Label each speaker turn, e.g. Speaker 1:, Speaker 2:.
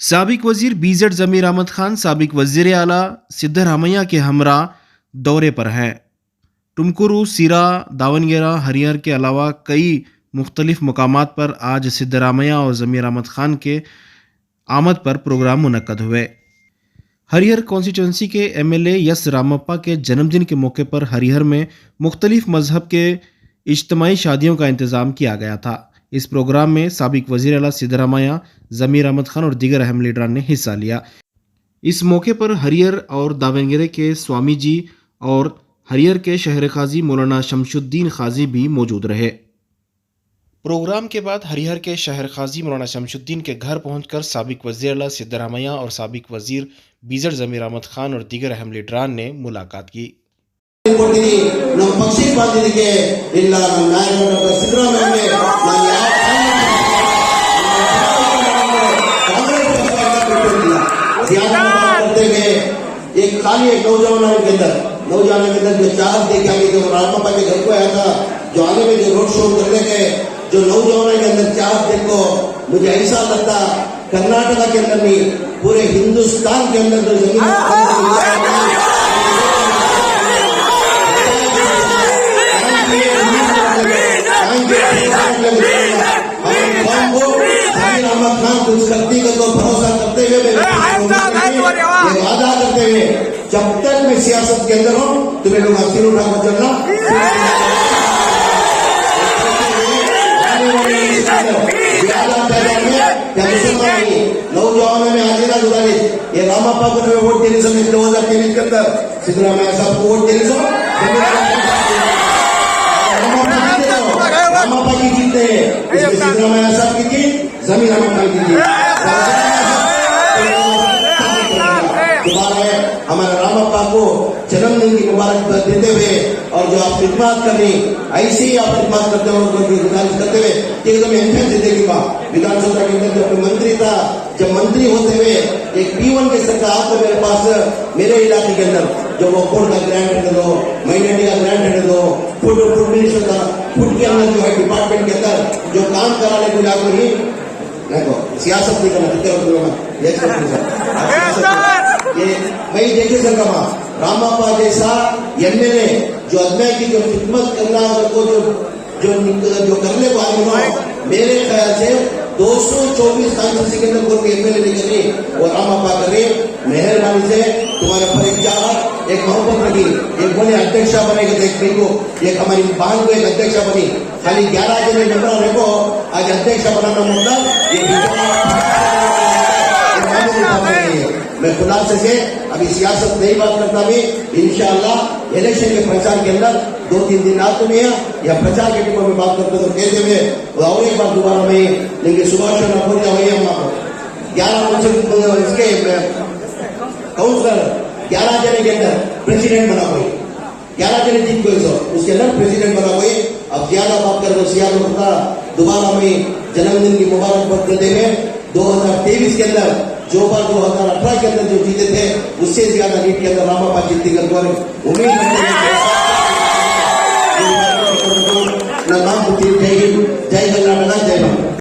Speaker 1: साबिक वजीर बीजेड ज़मीर अहमद खान साबिक वजीर आला सिद्धरामैया के हमरा दौरे पर हैं। टुमकुरू, सिरा, दावनगेरा, हरिहर के अलावा कई मुख्तलिफ मकामात पर आज सिद्धरामैया और ज़मीर अहमद खान के आमद पर प्रोग्राम मुनक्कद हुए। हरिहर कॉन्स्टिट्यूंसी के एमएलए यस रामप्पा के जन्मदिन के मौके पर हरिहर में मुख्तलिफ मजहब के इज्तमाही शादियों का इंतज़ाम किया गया था। इस प्रोग्राम में साबिक वज़ीर आला सिद्धरामैया, ज़मीर अहमद खान और दीगर अहम लीडरान ने हिस्सा लिया। इस मौके पर हरिहर और दावनगेरे के स्वामी जी और हरिहर के शहर खाजी मौलाना शमशुद्दीन खाजी भी मौजूद रहे। प्रोग्राम के बाद हरिहर के शहर खाजी मौलाना शमशुद्दीन के घर पहुंचकर साबिक वज़ीर आला सिद्धरामैया और साबिक वज़ीर बीजेड ज़मीर अहमद खान और दीगर अहम लीडरान ने मुलाकात की।
Speaker 2: ನಮ್ಮ ಪಕ್ಷಕ್ಕೆ ಬಂದಿದ್ದಕ್ಕೆ ಇಲ್ಲ ನಮ್ಮ ನಾಯಕರಾದ ಸಿದ್ದರಾಮಯ್ಯ एक खाली एक नौजवानों के अंदर जो चाहत देखा कि जो रामप्पा के घर को आया था, जो आगे में जो रोड शो करने के जो नौजवानों के अंदर चाहत देखो, मुझे ऐसा लगता कर्नाटका के अंदर नहीं पूरे हिंदुस्तान के अंदर जो जमीन शक्ति को भरोसा करते हुए वादा करते हुए जब तक मैं सियासत के अंदर हूँ तुम्हें लोग सिर उठाकर चलना। नौजवानों में हाजिरा गुजारिश ये रामप्पा को तुम्हें वोट देने समय 2023 के अंदर सिद्धरामैया साहब को वोट देने सो रामप्पा की जीतते हैं, सिद्धरामैया साहब की जीत, ज़मीर अहमद खान की जीत। हमारे रामप्पा को जन्मदिन की मुबारकबाद देते हुए और जो आप खिदमत कर रही ऐसे ही आप खिदमत करते हुए गुजारिश करते हुए एकदम एमपी जिंदगी का विधानसभा के अंदर जब मंत्री था, जब मंत्री होते हुए एक P1 के सरकार तो मेरे पास मेरे इलाके के अंदर जो वो फूड का ग्रांट दे दो, माइनॉरिटी का ग्रांट दे दो, फूड मिनिस्टर का फूड के अंदर जो है डिपार्टमेंट के अंदर जो काम कराने को लागू ही देखो सियासत नहीं करना ये मैं देखे सर कमा रामप्पा जैसा एमएलए जो अदमिया की जो खिदमत करना को जो करने को आदमी हो, मेरे ख्याल से 224 कॉन्स्टिट्यूंसी के अंदर कोई एमएलए नहीं कर रही और रामप्पा कर रही। मेहरबानी से तुम्हारे पर एक चाहत एक मोहब्बत रखी, एक बोले अध्यक्षा बनेगा देखने को, एक हमारी बहन को एक अध्यक्षा बनी, खाली 11 जने नंबर रखो आज अध्यक्षा बनाना मतलब मैं खुदा से अभी सियासत नहीं बात करता भी इंशाअल्लाह इलेक्शन के प्रचार के अंदर 2-3 दिन आते में या प्रचार के टिप्पणी में बात करते तो कहते हुए और एक बार दोबारा में लेकिन सुभाष चंद्र बोस वही हम 11 इसके काउंसलर 11 जने के अंदर प्रेसिडेंट बना हुई, 11 जने जीत गए सो उसके अंदर प्रेसिडेंट बना हुई। अब ज्यादा बात कर दो सियासत होता दोबारा में जन्मदिन की मुबारकबाद देते हुए 2023 के अंदर जो बार 2018 के अंदर जो जीते थे उससे ज्यादा लीड के अंदर रामप्पा जीती कर उम्मीद जय कर्नाटका।